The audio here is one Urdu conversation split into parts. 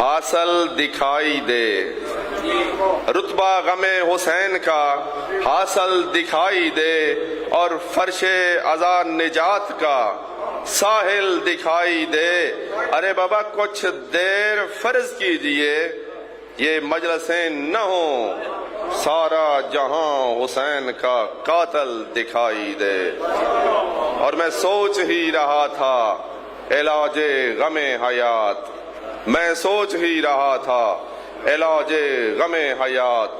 حاصل دکھائی دے، رتبہ غم حسین کا حاصل دکھائی دے، اور فرش عزا نجات کا ساحل دکھائی دے۔ ارے بابا کچھ دیر فرض کیجئے یہ مجلسیں نہ ہوں، سارا جہاں حسین کا قاتل دکھائی دے۔ اور میں سوچ ہی رہا تھا علاج غم حیات، میں سوچ ہی رہا تھا علاج غم حیات،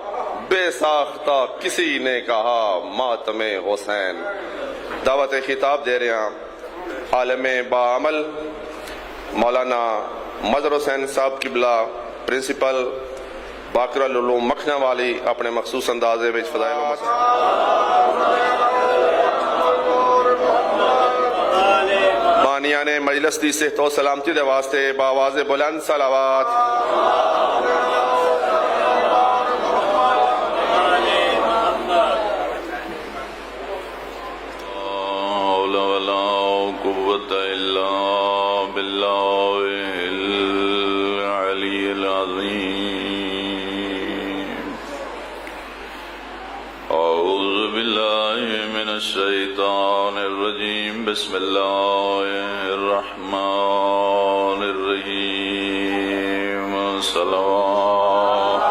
بے ساختہ کسی نے کہا ماتم حسین۔ دعوت خطاب دے رہے ہیں عالم باعمل مولانا مظہر حسین صاحب قبلہ، پرنسپل باقر العلوم مکھنا والی، اپنے مخصوص اندازے میں فضائل و بانیان مجلس دی صحت و سلامتی دے واسطے بآواز بلند صلوات۔ الشیطان الرجیم، بسم اللہ الرحمن الرحیم، صلوات۔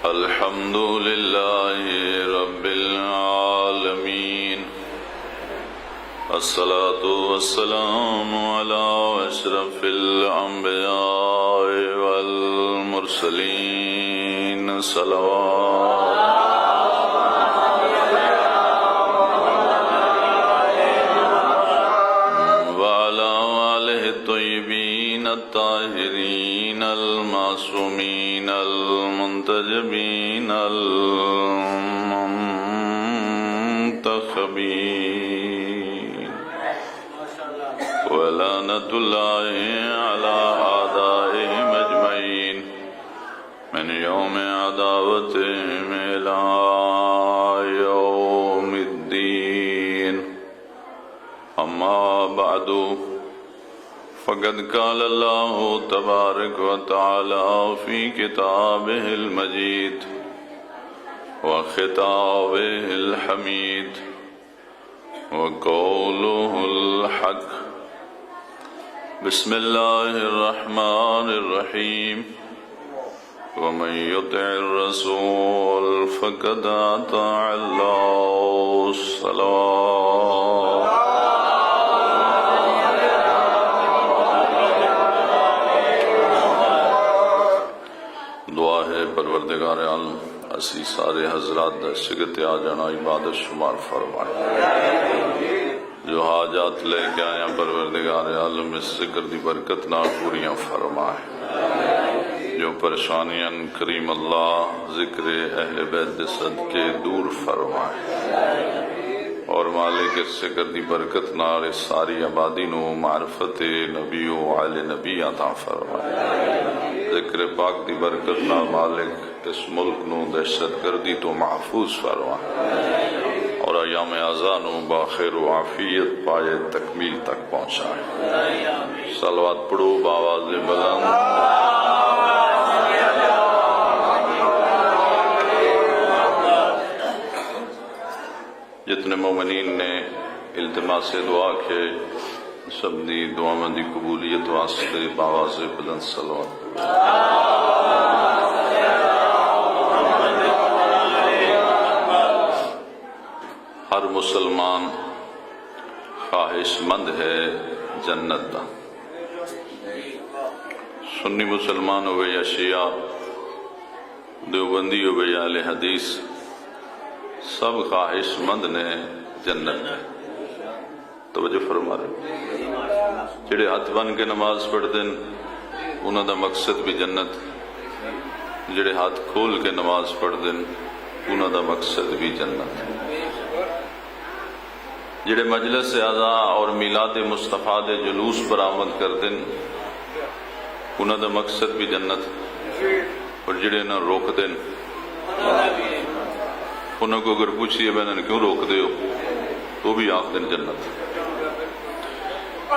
الحمد للہ رب العالمین، الصلاة والسلام علی اشرف الانبیاء والمرسلین، صلوات۔ وعلی آلہ الطیبین الطاہرین المعصومین المنتجبین المنتخبین، ولعنۃ اللہ علی اعدائہم اجمعین من یوم عداوتہم الی یوم الدین۔ اما بعد فقد قال اللہ تبارک وتعالی فی کتابہ المجید وخطابہ الحمید وقولہ الحق۔ بسم اللہ الرحمن الرحیم، ومن يطع الرسول فقد اطاع اللہ، صلوات۔ دعا ہے پروردگار عالم اسی سارے حضرات دا شگت آ جانا عبادت شمار فرمائے، جو حاجات لے کے آیا پروردگار عالم اس ذکر دی برکت نہ پوریاں فرمائے، جو پریشانیاں کریم اللہ ذکر اہل بیت صدقے دور فرمائے، اور مالک اس ذکر دی برکت نال ساری آبادی نو معرفت نبی و آل نبی عطا فرمائے، ذکر پاک دی برکت نال مالک اس ملک نو دہشت گردی تو محفوظ فرمائے، اور ایام اعزاء نو باخیر و عافیت پائے تکمیل تک پہنچائے۔ صلوات پڑھو بآواز بلند۔ جتنے مومنین نے التماس دعا کے سب دی دعا مندی قبولیت واسطے بآواز بلند صلوات۔ ہر مسلمان خواہش مند ہے جنت دا، سنی مسلمان ہوئے یا شیعہ، دیوبندی ہوئے یا اہل حدیث، سب خواہش مند نے جنت۔ توجہ فرما رہے، جڑے ہاتھ بن کے نماز پڑھ دیں انہوں دا مقصد بھی جنت، جڑے ہاتھ کھول کے نماز پڑھ دیں انہوں دا مقصد بھی جنت، جڑے مجلس اعزا اور میلاد مصطفیٰ دے جلوس برآمد کر دیں انہوں دا مقصد بھی جنت، اور جڑے نہ روک دیں انہوں کو اگر پوچھئے میں نے کیوں روک دے ہو وہ بھی آخ دن جنت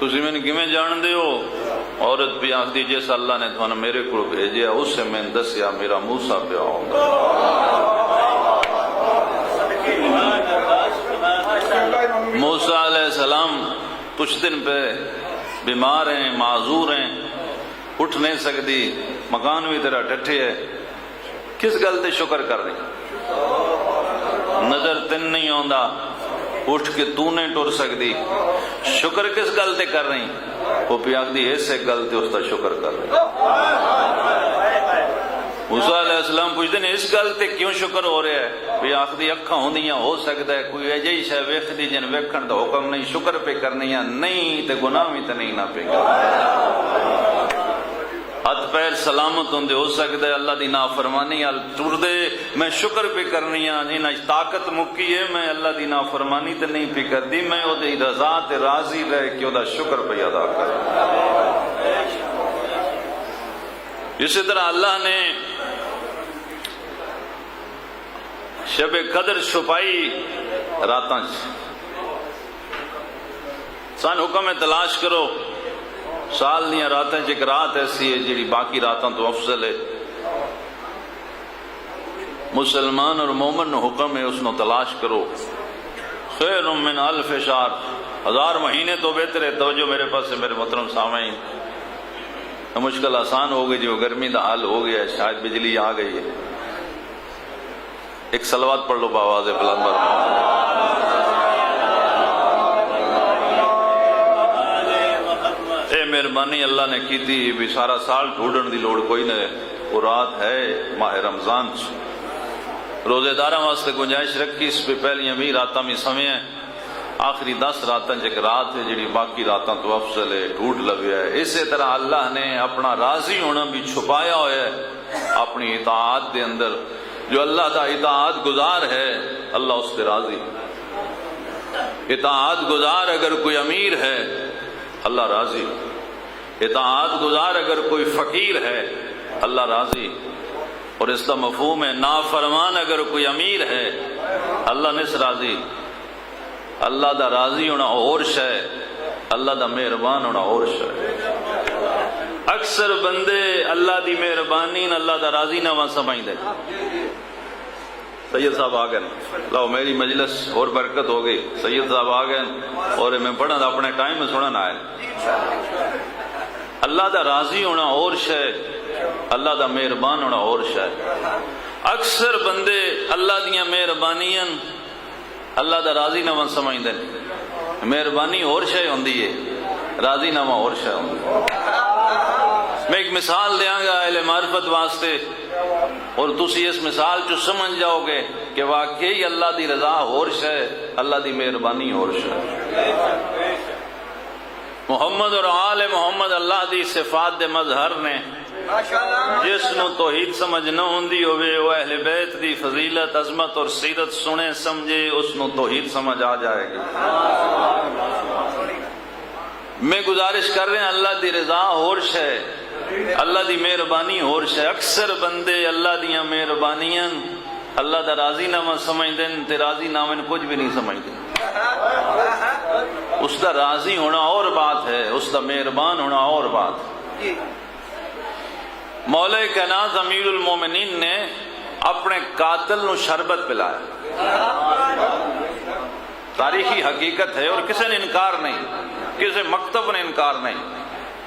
تسی میں کیویں جان دے ہو؟ عورت بھی آخدی جس اللہ نے تھانوں میرے کو بھیجیا اس سے میں دسیا میرا موسیٰ پیا ہوگا۔ موسیٰ علیہ السلام کچھ دن پہ بیمار ہیں، معذور ہیں، اٹھ نہیں سکتی، مکان بھی تیرا ٹھٹھے ہے، کس گل تے شکر کر رہی؟ نظر تین نہیں آندا، اٹھ کے تو نہیں ٹر سکتی، شکر کس گل تے کر رہی؟ وہ پی آخدی ایسے گل تے اس کا شکر کر رہی۔ موسیٰ علیہ السلام پوچھتے ہیں اس گل تے کیوں شکر ہو رہا ہے؟ پی آخدی اکھاں ہوندیاں ہو سکتا ہے کوئی ایجئی شے ویکھدی جن ویکھن دا حکم نہیں، شکر پہ کرنی ہے نہیں تے گناہ بھی تے نہیں نہ پہ کرنی، ہاتھ پیر سلامت ہوندے ہو سکتا ہے اللہ دی نافرمانی ال ٹر دے، میں شکر پہ کرنی ہاں، انہاں طاقت مکی ہے میں اللہ دی نافرمانی تے نہیں پہ کردی، میں او دی رضا تے راضی رہ کے او دا شکر پہ ادا کر۔ اسی طرح اللہ نے شب قدر چھپائی راتاں سان حکم ہے تلاش کرو، سال دیاں راتیں ایک رات ایسی ہے جیڑی باقی راتاں تو افضل ہے، مسلمان اور مومن حکم ہے اس نو تلاش کرو، خیر من الف شہر، 1000 مہینے تو بہتر ہے۔ توجہ میرے پاس ہے میرے محترم سامعین، مشکل آسان ہو گئی جو گرمی دا حل ہو گیا ہے، شاید بجلی آ گئی ہے، ایک صلوات پڑھ لو باواز بلند اے مہربانی اللہ نے کی تھی بھی سارا سال ڈھونڈن دی لوڑ کوئی نہ، وہ رات ہے ماہ رمضان، روزے داراں واسطے گنجائش رکھی، اس پہ پہلیاں 20 راتاں بھی سمے ہیں، آخری 10 راتاں ایک رات ہے جڑی باقی راتاں تو افضل ہے، ڈھونڈ لگیا ہے۔ اسی طرح اللہ نے اپنا راضی ہونا بھی چھپایا ہوا ہے اپنی اطاعت دے اندر، جو اللہ دا اطاعت گزار ہے اللہ اس سے راضی، اطاعت گزار اگر کوئی امیر ہے اللہ راضی، اطاعت گزار اگر کوئی فقیر ہے اللہ راضی، اور اس کا مفہوم ہے نافرمان اگر کوئی امیر ہے اللہ نس راضی۔ اللہ دا راضی ہونا اور شے، اللہ دا مہربان ہونا اور شے۔ اکثر بندے اللہ دی مہربانی اللہ دا راضی نہ سمجھ دے۔ سید صاحب آ گئے، لو میری مجلس اور برکت ہو گئی، سید صاحب آ گئے اور میں پڑھا تھا اپنے ٹائم میں سننا آئے۔ اللہ دا راضی ہونا اور شے، اللہ دا مہربان ہونا اور شے۔ اکثر بندے اللہ دیاں مہربانیاں اللہ دا راضی نہ سمجھ دے، مہربانی اور شے ہوندی ہے، راضی نامہ اور شے ہوندی ہے۔ میں ایک مثال دیاں گا اہل معرفت واسطے، اور تسی اس مثال چو سمجھ جاؤ گے کہ واقعی اللہ دی رضا اور شے، اللہ دی مہربانی اور شے۔ محمد اور آل محمد اللہ دی صفات دے مظہر نے، جس نو توحید سمجھ نہ ہوندی ہوئے وہ اہل بیت دی فضیلت عظمت اور سیرت سنے سمجھے اس نو توحید سمجھ آ جائے گی۔ میں گزارش کر رہے ہیں اللہ دی رضا اور شے، اللہ دی مہربانی اور شے۔ اکثر بندے اللہ دیاں مہربانیاں اللہ دا راضی نامہ سمجھ دیں تے راضی نامہ کچھ بھی نہیں سمجھ دیں۔ اس دا راضی ہونا اور بات ہے، اس دا مہربان ہونا اور بات ہے۔ مولا کائنات امیر المومنین نے اپنے قاتل نو شربت پلایا، تاریخی حقیقت ہے اور کسی نے انکار نہیں، کسی مکتب نے انکار نہیں۔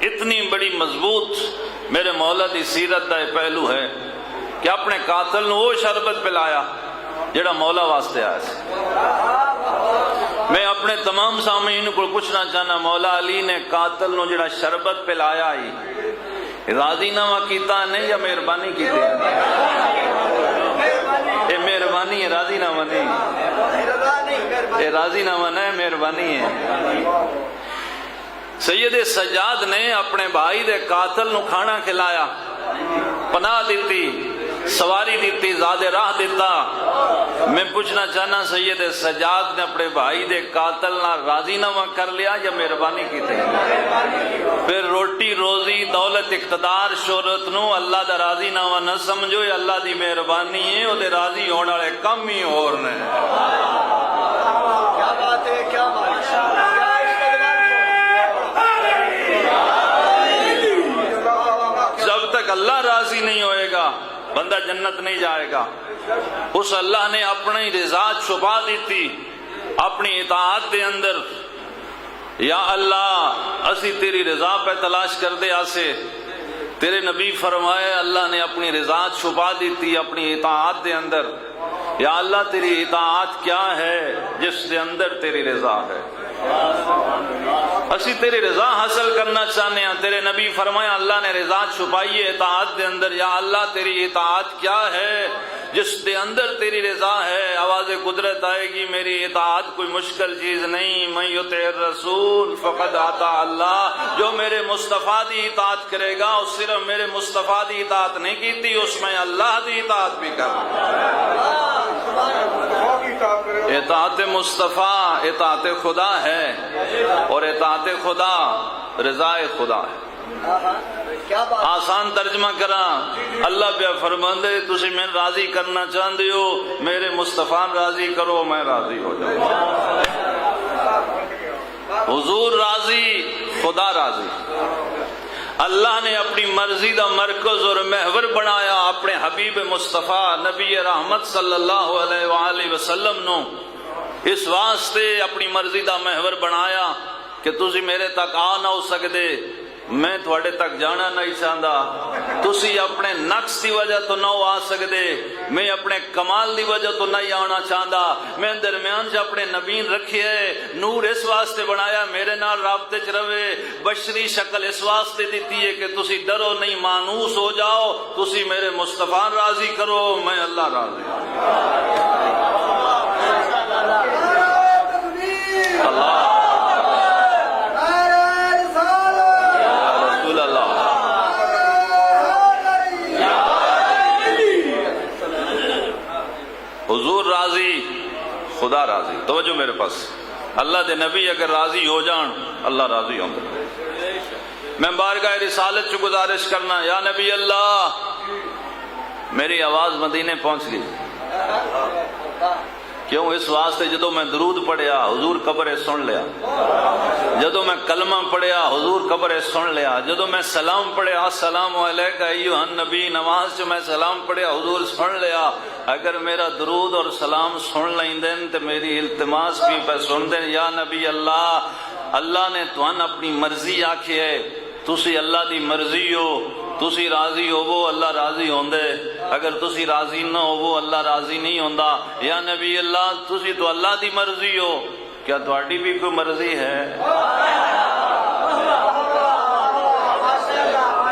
اتنی بڑی مضبوط میرے مولا دی سیرت دا پہلو ہے کہ اپنے قاتل نو وہ شربت پلایا جڑا مولا واسطے آیا سی۔ میں اپنے تمام سامعین کو پوچھنا چاہنا، مولا علی نے قاتل نو جڑا شربت پلایا ہی راضی نامہ کیتا نہیں یا مہربانی کیتی؟ یہ مہربانی ہے، راضی نامہ نہیں، یہ راضی نامہ نہیں، مہربانی ہے۔ سید سجاد نے اپنے بھائی دے قاتل نو کھانا کھلایا، پناہ دیتی، سواری دیتی، زیادہ راہ دیتا۔ میں پوچھنا چاہنا سید سجاد نے اپنے بھائی دے قاتل نہ راضی نامہ کر لیا یا مہربانی کی تھی؟ پھر روٹی روزی دولت اقتدار شہرت نو اللہ دا راضی نامہ نہ سمجھو، یہ اللہ دی مہربانی ہے، وہ دے راضی ہونے والے کم ہی اور نے۔ کیا بات ہے، کیا بات ہے۔ تک اللہ راضی نہیں ہوئے گا بندہ جنت نہیں جائے گا۔ اس اللہ نے اپنی رضا چھپا دی تھی اپنی اطاعت دے اندر۔ یا اللہ اسی تیری رضا پہ تلاش کر دے آسے، تیرے نبی فرمائے اللہ نے اپنی رضا چھپا دی تھی اپنی اطاعت دے اندر۔ یا اللہ تیری اطاعت کیا ہے جس دے اندر تیری رضا ہے؟ اسی تیری رضا حاصل کرنا چاہنے ہیں۔ تیرے نبی فرمایا اللہ نے رضا چھپائی ہے اطاعت دے اندر۔ یا اللہ تیری اطاعت کیا ہے جس دے اندر تیری رضا ہے؟ آواز قدرت آئے گی، میری اطاعت کوئی مشکل چیز نہیں۔ من یطع الرسول فقد اطاع اللہ، جو میرے مصطفیٰ دی اطاعت کرے گا اور صرف میرے مصطفیٰ دی اطاعت نہیں کیتی، اس میں اللہ دی اطاعت بھی کر۔ اطاعت مصطفیٰ اطاعت خدا ہے، اور اطاعت خدا رضا خدا ہے۔ آسان ترجمہ کرا، اللہ پہ فرماندے تسی میں راضی کرنا چاہتے ہو، میرے مصطفیٰ راضی کرو، میں راضی ہو جاؤں۔ حضور راضی، خدا راضی۔ اللہ نے اپنی مرضی دا مرکز اور محور بنایا اپنے حبیب مصطفیٰ نبی رحمت صلی اللہ علیہ وآلہ وسلم نو۔ اس واسطے اپنی مرضی دا محور بنایا کہ تسی میرے تک آ نہ ہو سکتے، میں تھوڑے تک جانا نہیں چاہتا، تسی اپنے نقص دی وجہ تو نہ آ سکتے، میں اپنے کمال دی وجہ تو نہیں آنا چاہتا، میں درمیان سے اپنے نبی رکھے نور اس واسطے بنایا میرے نال رابطے چ رہے، بشری شکل اس واسطے دیتی ہے کہ تسی ڈرو نہیں، مانوس ہو جاؤ، تسی میرے مصطفیٰ راضی کرو، میں اللہ راضی ہوں۔ اللہ حضور راضی، خدا راضی۔ توجہ میرے پاس، اللہ دے نبی اگر راضی ہو جان اللہ راضی ہوں۔ میں بارگاہ رسالت سے گزارش کرنا، یا نبی اللہ میری آواز مدینے پہنچ گئی۔ کیوں؟ اس واسطے جدو میں درود پڑھیا حضور قبر سن لیا، جدو میں کلمہ پڑھیا حضور قبر سن لیا، جدو میں سلام پڑھیا السلام علیکہ ایھا النبی، نماز جو میں سلام پڑھیا حضور سن لیا۔ اگر میرا درود اور سلام سن لیں دین تو میری التماس بھی پہ سن دین۔ یا نبی اللہ، اللہ نے توان اپنی مرضی آکھی ہے، تسی اللہ دی مرضی ہو، تسی راضی ہو وہ اللہ راضی ہوندے، اگر تسی راضی نہ ہو وہ اللہ راضی نہیں ہوندا۔ یا نبی اللہ تسی تو اللہ دی مرضی ہو، کیا تہاڈی بھی کوئی مرضی ہے؟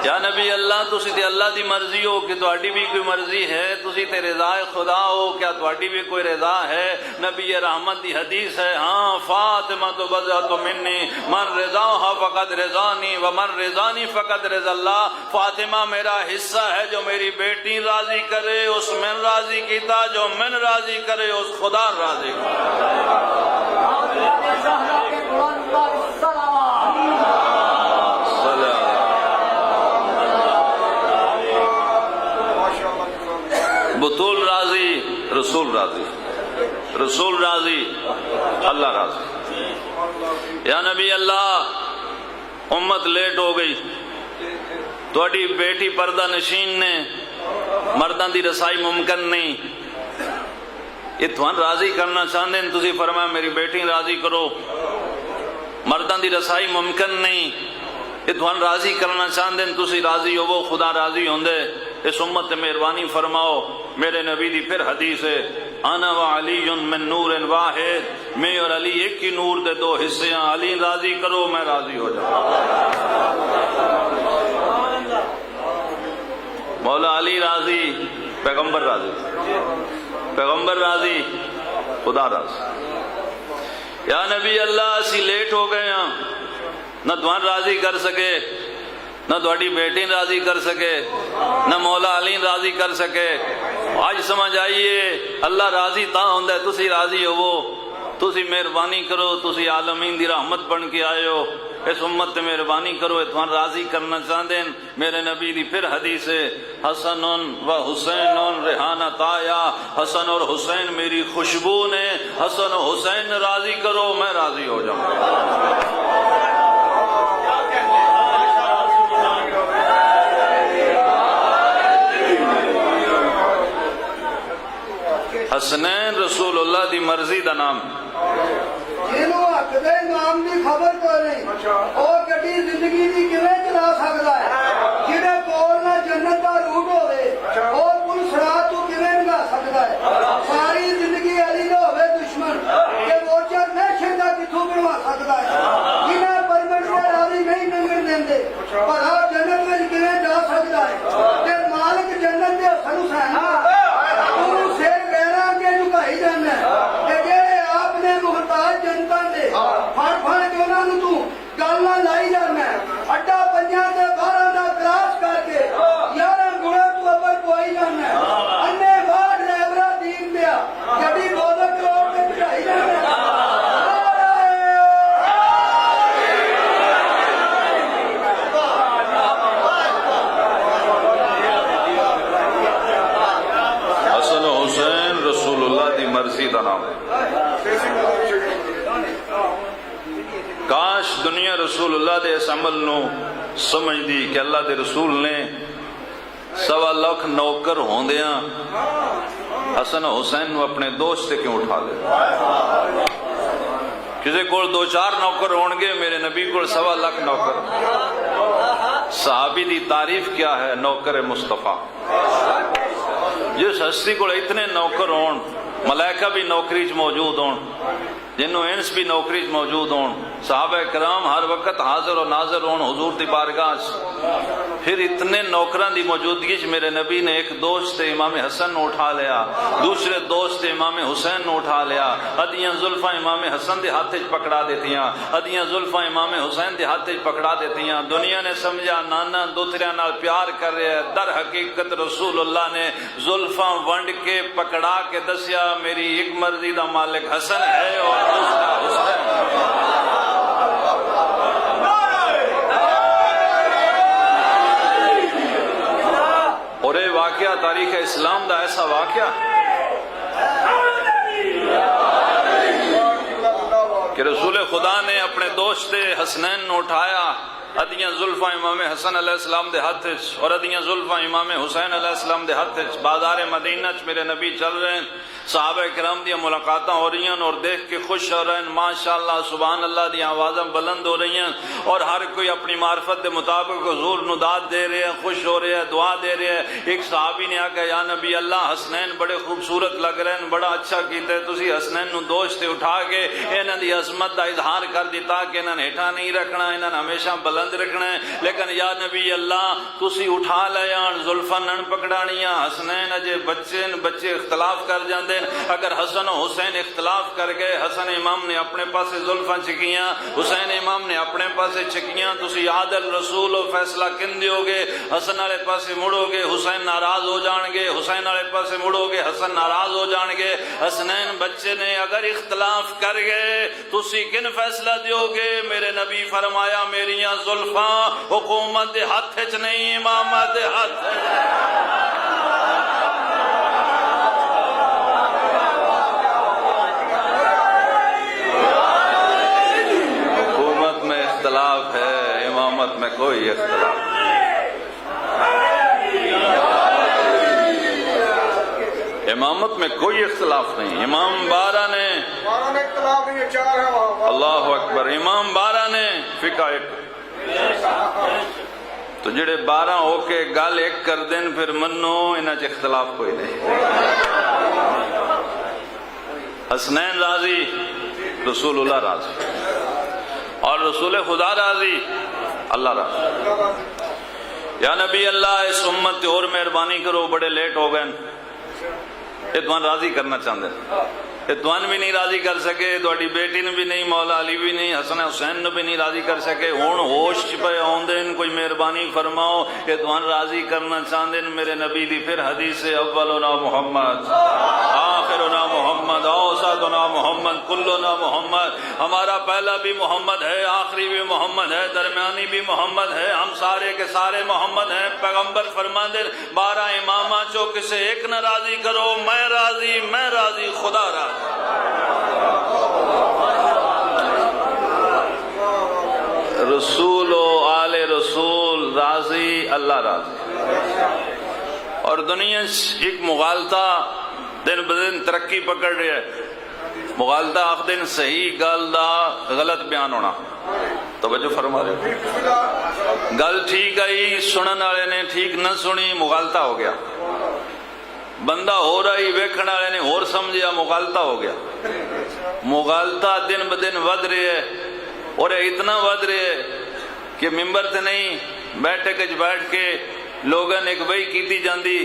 یا نبی اللہ تسی تے اللہ دی مرضی ہو کہ تہاڈی بھی کوئی مرضی ہے، تسی تے رضا خدا ہو، کیا تہاڈی بھی کوئی رضا ہے؟ نبی رحمت دی حدیث ہے، ہاں فاطمہ تو بضعۃ منی من رضاها فقد رضانی ومن رضانی فقد رضا اللہ۔ فاطمہ میرا حصہ ہے، جو میری بیٹی راضی کرے اس میں راضی کیتا، جو من راضی کرے اس خدا راضی بطول راضی، رسول راضی، رسول راضی، اللہ راضی۔ یا نبی اللہ امت لیٹ ہو گئی، تھوڑی بیٹی پردہ نشین نے، مردان دی رسائی ممکن نہیں، یہ تھوان راضی کرنا چاہتے ہیں، تسی فرمایا میری بیٹی راضی کرو، مردان دی رسائی ممکن نہیں، یہ تھوان راضی کرنا چاہتے ہیں، تسی راضی ہو وہ خدا راضی ہوندے۔ اس امت سے مہربانی فرماؤ، میرے نبی دی پھر حدیث ہے، انا و علی من نور واحد، میں اور علی ایک ہی نور دے دو حصے ہیں، علی راضی کرو میں راضی ہو جاؤں۔ مولا علی راضی، پیغمبر راضی، پیغمبر راضی، خدا راضی۔ یا نبی اللہ اسی لیٹ ہو گئے ہیں، نہ تمہارا راضی کر سکے، نہ تھوڑی بیٹی راضی کر سکے، نہ مولا علی راضی کر سکے۔ آج سمجھ آئیے اللہ راضی تا ہوندا ہے، تسی راضی ہو وہ، تسی مہربانی کرو، تسی عالمین دی رحمت بن کے آئے ہو، اس امت تے مہربانی کرو، اتوان راضی کرنا چاہتے ہیں۔ میرے نبی دی پھر حدیث ہے، حسن و حسین ریحانۃ آیا، حسن اور حسین میری خوشبو نے، حسن و حسین راضی کرو میں راضی ہو جاؤں۔ حسنین رسول اللہ دی مرضی دا نام جنہوں حق دے نام دی خبر کو نہیں اور گڈی زندگی دی کیویں چلا سکدا ہے جہدے کول نہ جنت دا روٹ ہوے اور پل صراط تو کیویں لنگا سکدا ہے ساری زندگی علی دا ہوے دشمن کہ ووچر نیشن دا کتھوں بنوا سکدا ہے جنہاں پرمٹ دے راضی نہیں لنگن دیندے پر آپ جنت وچ کیویں جا سکدا ہے تے مالک جنت دے حسن حسین تو سیر غیراں کے جھکائی جانا ہے کہ جڑے آپ نے محتاج جنتا دے پھڑ کے انہاں نوں تو گل نہ لائی جانا ہے اڈا 5 تے 12 دا کراس کر کے 11 گنا تو اوپر پوائی جانا ہے انے باہر ڈرائیورا دین دیا گڈی 2 کروڑ تے چڑھائی جانا ہے حسن و حسین رسول اللہ دی مرضی دا نام کاش دنیا رسول اللہ دے اس عمل نو سمجھ دی کہ اللہ دے رسول نے 1.25 لاکھ نوکر ہوندیاں حسن و حسین نو اپنے دوست سے کیوں اٹھا لے کسی کو 2-4 نوکر ہون گے میرے نبی کو 1.25 لاکھ نوکر صحابی دی تعریف کیا ہے نوکر مصطفیٰ جس ہستی کو اتنے نوکر ہون ملائکہ بھی نوکری چ موجود ہون جنوں انس بھی نوکری چ موجود ہون صحابہ کرام ہر وقت حاضر و ناظر ہون حضور دی بارگاہ پھر اتنے نوکران دی موجودگی چ میرے نبی نے ایک دوست امام حسن نو اٹھا لیا دوسرے دوست امام حسین نو اٹھا لیا ادیاں زلفاں امام حسن دے ہاتھ وچ پکڑا دیتیاں ادیاں زلفاں امام حسین دے ہاتھ وچ پکڑا دیتیاں دنیا نے سمجھا نانا دوتریاں نال پیار کر رہا ہے در حقیقت رسول اللہ نے زلفاں ونڈ کے پکڑا کے دسیا میری ایک مرضی دا مالک حسن ہے اور دوسرا حسین اور یہ واقعہ تاریخ اسلام دا ایسا واقعہ کہ رسول خدا نے اپنے دوست حسنین نو اٹھایا ادیاں زلفاں امام حسن علیہ السلام دے ہاتھ اور ادیاں زلفاں امام حسین علیہ السلام دے ہاتھ بازار مدینہ چ میرے نبی چل رہے ہیں صحابہ کرام دی ملاقاتاں ہو رہی ہیں اور دیکھ کے خوش ہو رہے ہیں ماشاءاللہ سبحان اللہ دی آوازاں بلند ہو رہی ہیں اور ہر کوئی اپنی معرفت دے مطابق حضور نو داد دے رہے ہیں خوش ہو رہے ہیں دعا دے رہے ہیں ایک صحابی نے آکا یا نبی اللہ حسنین بڑے خوبصورت لگ رہے ہیں بڑا اچھا کیتے تسی حسنین نو دوست اٹھا کے انہاں دی عظمت دا اظہار کر دیتا کہ انہاں نے ہٹا نہیں رکھنا انہاں نے ہمیشہ بلند رکھنا ہے لیکن یا نبی اللہ تسی اٹھا لیان زلفاں نن پکڑانیاں حسنین اجے بچے اختلاف کر جاندے اگر حسن و حسین اختلاف کر گئے حسن امام نے اپنے پاسے زلفاں چکیاں حسین امام نے اپنے پاسے چکیاں تسی عادل رسول و فیصلہ کن دیو گے حسن والے پاسے مڑو گے حسین ناراض ہو جان گے حسین والے پاسے مڑو گے حسن ناراض ہو جان گے حسنین بچے نے اگر اختلاف کر گئے تسی کن فیصلہ دیو گے میرے نبی فرمایا میریاں زلفاں حکومت دے ہاتھ وچ نہیں امامت دے ہاتھ حکومت میں اختلاف ہے امامت میں کوئی اختلاف امامت میں کوئی اختلاف نہیں امام بارہ نے اللہ اکبر امام بارہ نے فقہ ایک تو جڑے 12 ہو کے گل ایک کر دیں پھر منو انہاں چ اختلاف کوئی نہیں حسنین راضی رسول اللہ راضی اور رسول خدا راضی اللہ راضی یا نبی اللہ اس امت اور مہربانی کرو بڑے لیٹ ہو گئے اتوان راضی کرنا چاہتے ہیں اتوان بھی نہیں راضی کر سکے تھوڑی بیٹی نے بھی نہیں مولا علی بھی نہیں حسن حسین نے بھی نہیں راضی کر سکے ہون ہوش پہ آندے کوئی مہربانی فرماؤ اتوان راضی کرنا چاہتے ہیں میرے نبی دی پھر حدیث اولنا محمد آخرنا محمد اوسطنا محمد کلنا محمد ہمارا پہلا بھی محمد ہے آخری بھی محمد ہے درمیانی بھی محمد ہے ہم سارے کے سارے محمد ہیں پیغمبر فرماندے 12 امامہ چو کسے ایک نہ راضی کرو میں راضی خدا راضی رسول و آل رسول راضی اللہ راضی اور دنیا ایک مغالطہ دن بدن ترقی پکڑ رہا ہے. مغالطہ آخ دن صحیح گل دا غلط بیان ہونا. توجہ فرما رہے ہو؟ گل ٹھیک آئی، سنن والے نے ٹھیک نہ سنی، مغالطہ ہو گیا. بندہ ہو رہا ہی ویکھن والے نے اور سمجھیا، مغالطہ ہو گیا. مغالطہ دن بدن ود رہے ہے، اور اتنا ود رہے ہے کہ ممبر تے نہیں بیٹھے کچھ بیٹھ کے لوگوں نے ایک بھائی کیتی جاندی.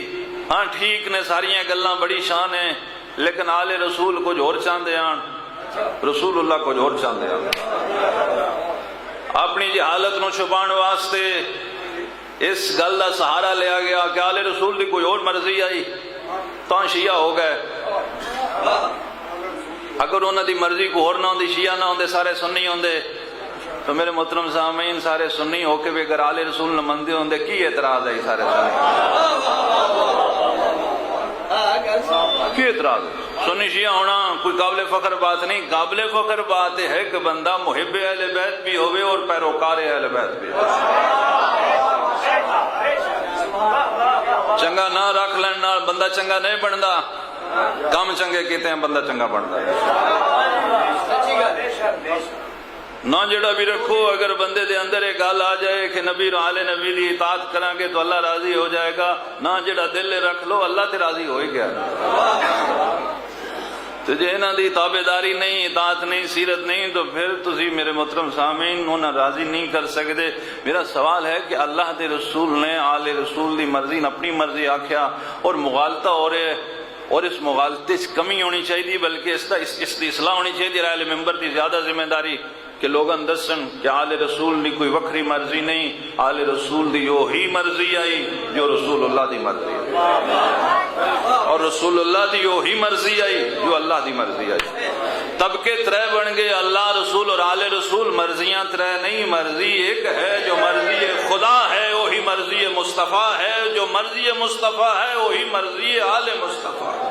ہاں ٹھیک نے، ساریاں گلاں بڑی شان ہیں، لیکن آل رسول کچھ اور چاہتے ہیں، رسول اللہ کچھ اور چاہتے ہیں. اپنی جہالت نو چھپان واسطے اس گل کا سہارا لیا گیا کہ آل رسول کی کوئی اور مرضی آئی تو شیعہ ہو گئے. اگر انہوں دی مرضی کو اور نہ ہوندی، شیعہ نہ ہوندے، سارے سنی ہوندے، تو میرے محترم سامعین سارے سنی ہو کے بھی اگر آل رسول نہ مندے ہوندے، کی اعتراض ہے سارے سنی؟ کی اعتراض ہے؟ سنی شیعہ ہونا کوئی قابل فخر بات نہیں. قابل فخر بات ہے کہ بندہ محب اہل بیت بھی ہوئے اور پیروکار اہل بیت بھی ہوئے. چنگا نہ رکھ لین نال بندہ چنگا نہیں بنتا. کام چنگے کیتے ہیں بندہ چنگا بنتا ہے. نہ جڑا بھی رکھو، اگر بندے دے اندر ایک گل آ جائے کہ نبی آل نبی دی اطاعت کریں گے تو اللہ راضی ہو جائے گا، نہ جڑا دل رکھ لو اللہ تے راضی ہو ہی گیا. تو جے انہاں دی تابعداری نہیں، اطاعت نہیں، سیرت نہیں، تو پھر تسی میرے محترم سامعین انہاں راضی نہیں کر سکتے. میرا سوال ہے کہ اللہ دے رسول نے آل رسول دی مرضی نے اپنی مرضی آکھیا اور مغالطہ ہو رہے، اور اس مغالطے سے کمی ہونی چاہیے، بلکہ اس دی اصلاح ہونی چاہیے. اہل ممبر دی زیادہ ذمہ داری کہ لوگاں دسن کہ آل رسول دی کوئی وکری مرضی نہیں، آل رسول دی وہی مرضی آئی جو رسول اللہ دی مرضی آئی، اور رسول اللہ دی وہی مرضی آئی جو اللہ دی مرضی آئی. طبقے ترے بن گئے، اللہ رسول اور آل رسول. مرضیاں ترے نہیں، مرضی ایک ہے جو مرضی خدا ہے، وہی مرضی مصطفیٰ ہے. جو مرضی مصطفیٰ ہے وہی مرضی آل مصطفیٰ ہے.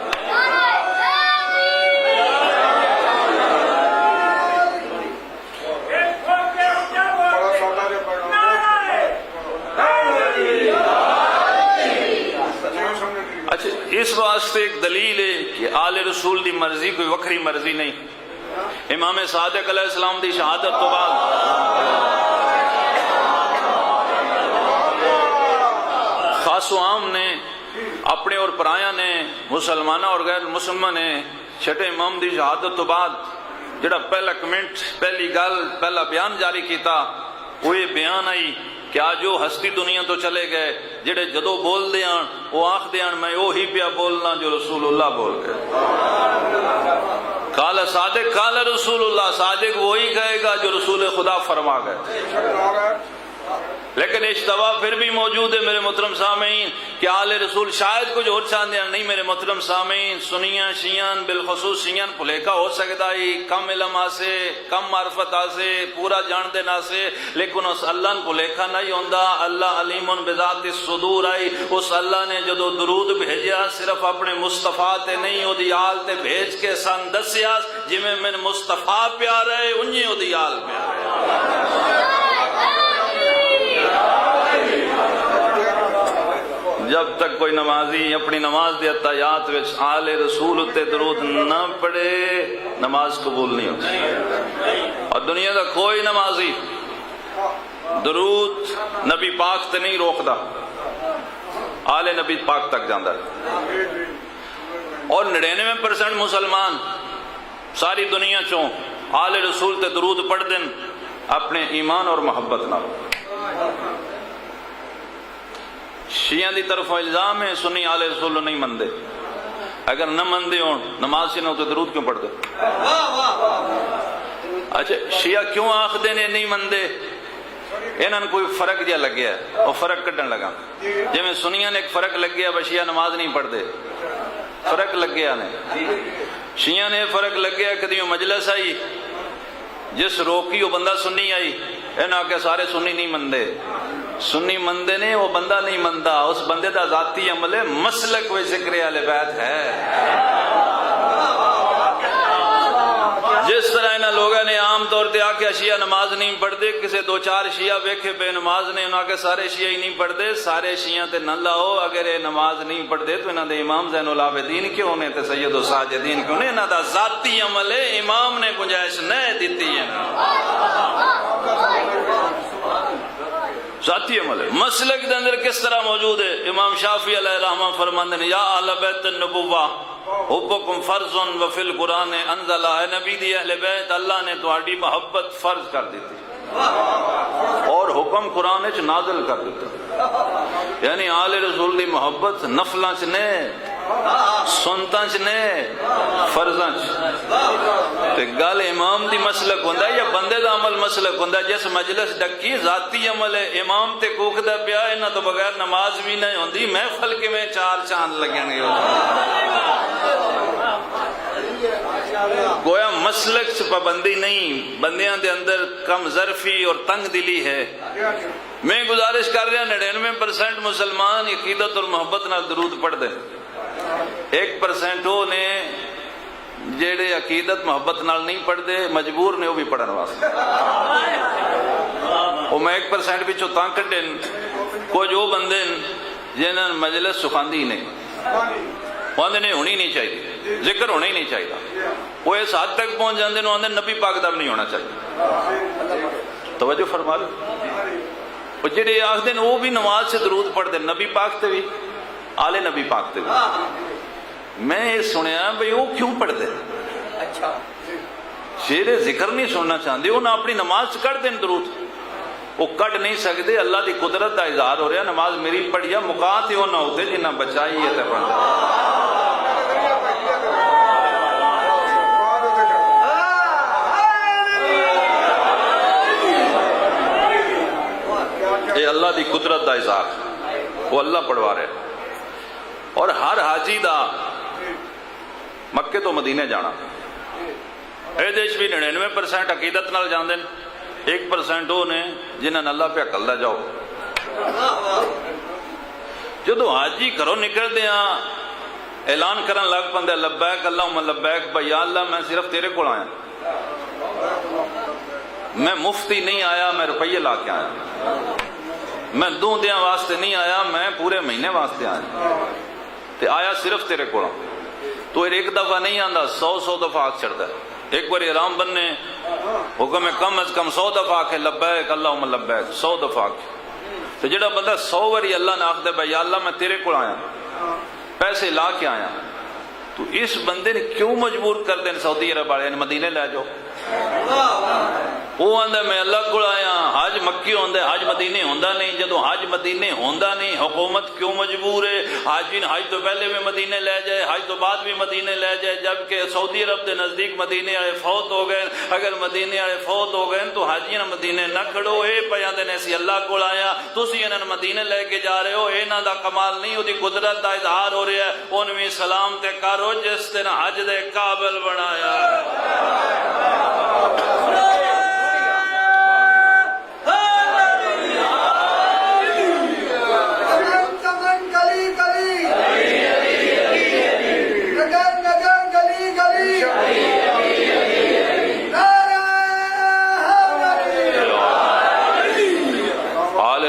اچھا، اس واسطے ایک دلیل ہے کہ آل رسول دی مرضی کوئی وکری مرضی نہیں. امام صادق علیہ السلام دی شہادت تو بعد خاص و عام نے، اپنے اور پرایا نے، مسلمانہ اور غیر مسلمان نے، چھٹے امام دی شہادت تو بعد جڑا پہلا کمنٹ، پہلی گل، پہلا بیان جاری کیتا، وہ یہ بیان آئی کہ آج جو ہستی دنیا تو چلے گئے، جڑے جدو بول دیاں وہ آخ دیاں میں وہی پیا بولنا جو رسول اللہ بول گئے. قال صادق قال رسول اللہ، صادق وہی کہے گا جو رسول خدا فرما گئے. لیکن اشتباہ پھر بھی موجود ہے میرے محترم سامعین کہ آل رسول شاید کچھ اور چاہتے ہیں. نہیں میرے محترم سامعین، سنیاں شیعان بالخصوص شیعان بھلیکا ہو سکتا ہے، کم علم آسے، کم معرفت آسے، پورا جان دے نہ سے، لیکن اس اللہ نے بھلیکا نہیں ہوندا. اللہ علیم بذات الصدور آئی. اس اللہ نے جدو درود بھیجیا صرف اپنے مصطفیٰ تے نہیں او دی آل تے بھیج کے سن دسیا جی میں من مصطفیٰ پیارا ہے انجی او دی آل پیارا ہے. جب تک کوئی نمازی اپنی نماز دے اتحیات وچ آل رسول تے درود نہ پڑھے نماز قبول نہیں ہوتی. اور دنیا دا کوئی نمازی درود نبی پاک تے نہیں روکدا، آل نبی پاک تک جاندا ہے. اور 99% مسلمان ساری دنیا چوں آل رسول تے درود پڑھ دن اپنے ایمان اور محبت نہ. شیعہ دی طرف الزام ہے سنی آل رسول نہیں مندے. اگر نہ مندے ہوں نماز سے نہ تو درود کیوں پڑھ دے؟ اچھا شیعہ کیوں آخ دینے نہیں مندے؟ انہوں نے کوئی فرق جا لگ گیا اور فرق کٹن لگا. جی میں سنیاں نے ایک فرق لگ گیا شیعہ نماز نہیں پڑھ دے، فرق لگ گیا نے. شیعہ نے فرق لگ گیا کدی مجلس آئی جس روکی وہ بندہ سنی آئی، انہاں کہ سارے سنی نہیں مندے. سنی مندے نے وہ بندہ نہیں مندہ، اس بندے دا ذاتی عمل ہے، مسلک و ذکر اہل بیت ہے. جس طرح انہاں لوگوں نے عام طور تے آکے شیعہ نماز نہیں پڑھتے، کسے دو چار شیعہ ویکھے بے نماز نے انہاں کے سارے شیعہ ہی نہیں پڑھتے، سارے شیعہ تے نہ لاؤ، اگر یہ نماز نہیں پڑھتے تو انہاں دے امام زین العابدین کیوں نے تے سید الساجدین کیوں نے؟ انہاں دا ذاتی عمل ہے، امام نے گنجائش نہیں دیتی ہے، ذاتی عمل ہے۔ مسلک دے اندر کس طرح موجود ہے؟ امام شافعی علیہ الرحمہ فرماندے نے یا اہل بیت النبوہ حبکم فرض وفی القرآن انزلہ، ہے نبی دی اہل بیت، اللہ نے تہاڈی محبت فرض کر دیتی اور حکم قرآن چ نازل کر دیتا، یعنی آل رسول دی محبت نفلاں چ نے، سنتاں چ نے، فرضاں چ۔ تے گل امام دی مسلک ہوندا یا بندے دا عمل مسلک ہوندا؟ جس مجلس ڈکی ذاتی عمل ہے، امام تے کوکدا پیا، انہاں تو بغیر نماز بھی نہیں ہوندی، محفل کیویں چار چاند لگن گے؟ گویا مسلک سے پابندی نہیں، بندیاں دے اندر کم ظرفی اور تنگ دلی ہے۔ میں گزارش کر رہا 99% مسلمان عقیدت اور محبت نال درود پڑھ دے، 1% وہ نے جیڑے عقیدت محبت نال نہیں پڑھ دے، مجبور نے وہ بھی پڑھن واسطے۔ وہ میں 1% پچھو تاں کڈے، کچھ وہ بندے جنہاں مجلس سکھاندی نہیں، آدھے نہیں ہونی نہیں چاہیے، ذکر ہونا ہی نہیں چاہیے، وہ اس حد تک پہنچ جاندے نو آدھے نبی پاک دا بھی نہیں ہونا چاہیے۔ توجہ فرما لو، وہ جڑے آخدے نے وہ بھی نماز سے درود پڑھ دے، نبی پاک تے بھی، آل نبی پاک تے بھی۔ میں یہ سنیا بھئی وہ کیوں پڑھ دے؟ شیر ذکر نہیں سننا چاہتے، وہ نہ اپنی نماز سے کر دیں درود، وہ کٹ نہیں سکتے، اللہ دی قدرت دا اظہار ہو رہا، نماز میری پڑھیا مقات ہی وہ نہ ہوتے جنہ بچائی ہے تے پڑھتا۔ یہ اللہ دی قدرت دا اظہار، وہ اللہ پڑھوا رہے، اور ہر حاجی دا مکے تو مدینے جانا، اے دیش بھی 99% عقیدت نال جاندے، 1% وہ نے جنہاں اللہ پہ کلدا جاؤ۔ جدو حاجی گھروں نکل دیا اعلان کرن لگ پندے لبیک اللہم لبیک، بھئی یا اللہ میں صرف تیرے کو آیا، میں مفتی نہیں آیا، میں روپیے لا کے آیا، میں دوں دیاں واسطے نہیں آیا، میں پورے مہینے واسطے آیا، تے آیا صرف تیرے کو۔ تو ایک دفعہ نہیں آندا، 100 دفعہ آگ چڑھتا ہے۔ ایک بار آرام بننے حکم کم از کم 100 دفعہ آکھے لبیک اللہم لبیک، 100 دفعہ آکھے۔ تو جڑا بندہ 100 باری اللہ نے آکھ دے بھائی یا اللہ میں تیرے کو آیا، پیسے لا کے آیا، تو اس بندے نے کیوں مجبور کر دیں سعودی عرب والے نے مدینے لے جاؤ؟ وہ آندہ میں اللہ کو آیا، حج مکی ہوندہ ہے، حج مدینے ہوندہ نہیں، جدو حج مدینے ہوندہ نہیں حکومت کیوں مجبور ہے حاجین حج تو پہلے بھی مدینے لے جائے، حج تو بعد بھی مدینے لے جائے، جبکہ سعودی عرب دے نزدیک مدینے والے فوت ہو گئے، اگر مدینے والے فوت ہو گئے تو حاجین مدینے نہ کھڑو، اے پیاندے نے سی اللہ کو آیا، تسی انہاں مدینے لے کے جا رہے ہو، انہاں دا کمال نہیں، اودی قدرت دا اظہار ہو رہا ہے، انویں سلام تے کرو جس تے حج دے قابل بنایا۔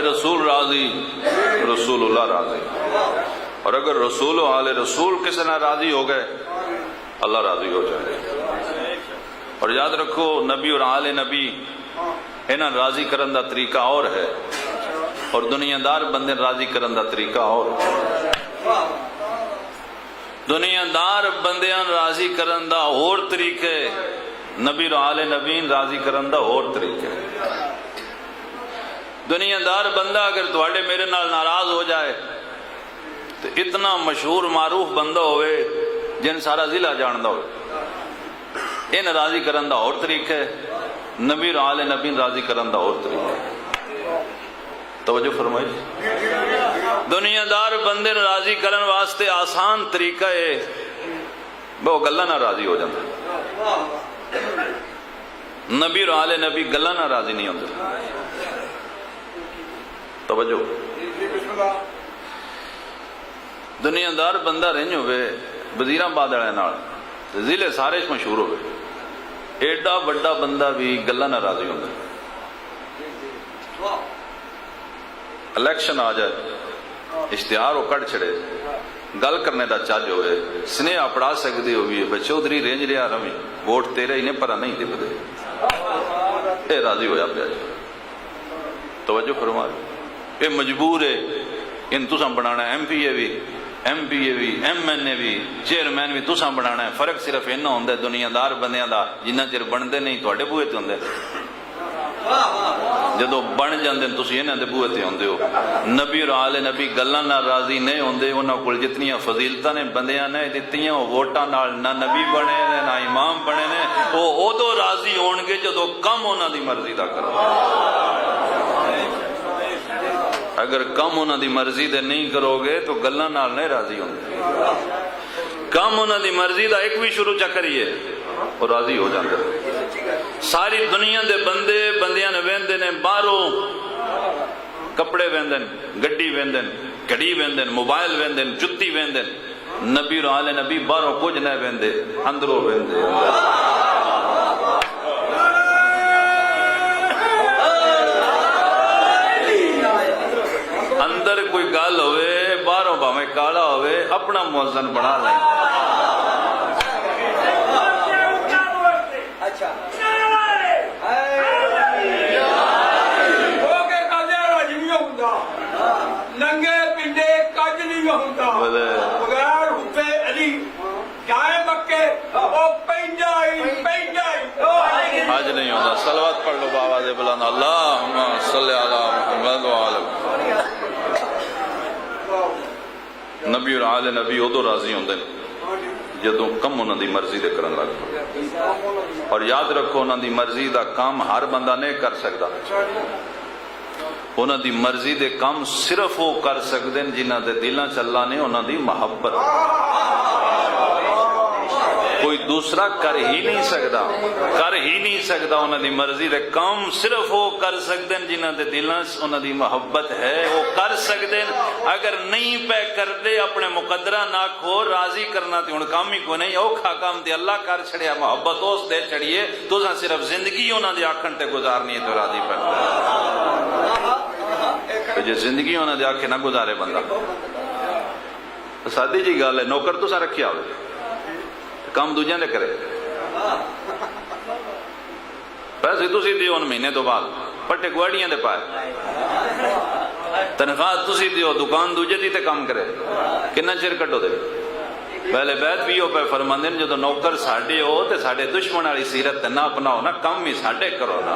رسول راضی، رسول اللہ راضی، اور اگر رسول و آل رسول کسی نہ راضی ہو گئے اللہ راضی ہو جائے۔ اور یاد رکھو نبی اور آل نبی انہاں راضی کرن دا طریقہ اور ہے، اور دنیا دار بندے راضی کرن دا طریقہ اور ہے۔ دنیا دار بندیاں راضی کرن دا اور طریقے، نبی اور آل نبی راضی کرن دا اور طریقے۔ دنیا دار بندہ اگر تواڈے میرے نال ناراض ہو جائے تو اتنا مشہور معروف بندہ ہوئے جن سارا ضلع جاندہ ہوئے، ان راضی کرن دا اور طریقہ ہے، نبی اور آل نبی راضی کرن دا اور طریقہ ہے۔ توجہ فرمائیے، دنیا دار بندے راضی کرن واسطے آسان طریقہ ہے، وہ گلہ نہ راضی ہو جاتا، نبی اور آل نبی گلہ نہ راضی نہیں ہوتا۔ توجہ، دنیا دار بندہ رہن ہوئے وزیر آباد والے نال ضلع سارے مشہور ہوئے، ایڈا بڑا بندہ بھی گلاں نہ راضی ہوندا. الیکشن آ جائے اشتہار وہ کٹ چھڑے گل کرنے دا چج ہوئے سنیہا پڑھا سکدی ہوئی بھئی چودھری رینج لیا روی ووٹ تیرے ہی نے پر نہیں دے اے راضی ہویا پیا جی. توجہ فرما اے مجبور ہے ان تساں بنانا ایم پی اے بھی ایم این اے بھی چیئرمین بھی تساں بنانا ہے. فرق صرف اینا ہوندا ہے دنیا دار بندیاں دا جنہ چر بنتے نہیں تواڈے بوئے تے ہوندے جدو بن جاندے تسی انہاں دے بوئے تے ہوندے ہو. نبی اور آل نبی گلاں نال راضی نہیں ہوندے انہاں کول جتنیاں فضیلتاں نے بندیاں نے دتیاں ووٹاں نال نہ نبی بنے نے نہ امام بنے نے وہ اودوں راضی ہون گے جدو کم انہاں دی مرضی دا کرو. اگر کم انہاں دی مرضی دے نہیں کرو گے تو گلاں نال نہیں راضی ہوندے. کم انہاں دی مرضی دا ایک بھی شروع چا کریے اور راضی ہو جاندے. ساری دنیا دے بندے بندیاں نے ویندے نے باہروں کپڑے ویندن گڈی ویندن گھڑی ویندن موبائل ویندن جتی ویندن. نبی اور آل نبی باہروں کچھ نہ ویندے اندروں ویندے. اندر کوئی گل ہوئے باہروں بھاویں کالا ہوئے اپنا موزن بنا لیں. ننگے پنڈے کج نہیں ہوتا بغیر حبے علی جائے مکے او پینجائی آج نہیں ہوتا. صلوات پڑھ لو بابا دے بلند اللہم صلی علی محمد وآلہ. نبی اور آل نبی ادو راضی ہوندے جدوں کم انہاں دی مرضی دے کرن لگ پے. اور یاد رکھو انہاں دی مرضی دا کام ہر بندہ نہیں کر سکتا. انہاں دی مرضی دے کام صرف وہ کر سکتے ہیں جنہاں دے دلاں چ اللہ نے انہاں دی محبت. کوئی دوسرا کر ہی نہیں سکتا انہاں دی مرضی دے کام صرف وہ کر سکتے ہیں جنہاں دے دلاں چ انہاں دی محبت ہے وہ کر سکتے ہیں. اگر نہیں پہ کر دے اپنے مقدرہ نہ کھو راضی کرنا تے ہن کام ہی کو نہیں اوکھا کام تے اللہ کر چھڑیا محبت اس دے چڑھیے تساں صرف زندگی انہاں دی آکھن تے گزارنی ہے تو راضی پہ جی زندگی انہاں دے آکھے نہ گزارے بندہ. سادی جی گل ہے نوکر تساں رکھیا ہوئے کام دوجیاں دے کرے پیسے تسی دیو ان مہینے تو بعد پٹے گواڑیاں دے پائے تنخواہ تسی دیو دکان دوجے دی تے کام کرے کنا چر کٹو دے. پہلے بیت بھی ہو پہ فرماندے نے جدو نوکر ساڈے ہو تے ساڈے دشمن والی سیرت نہ اپناؤ نا کم ہی ساڈے کرو نا.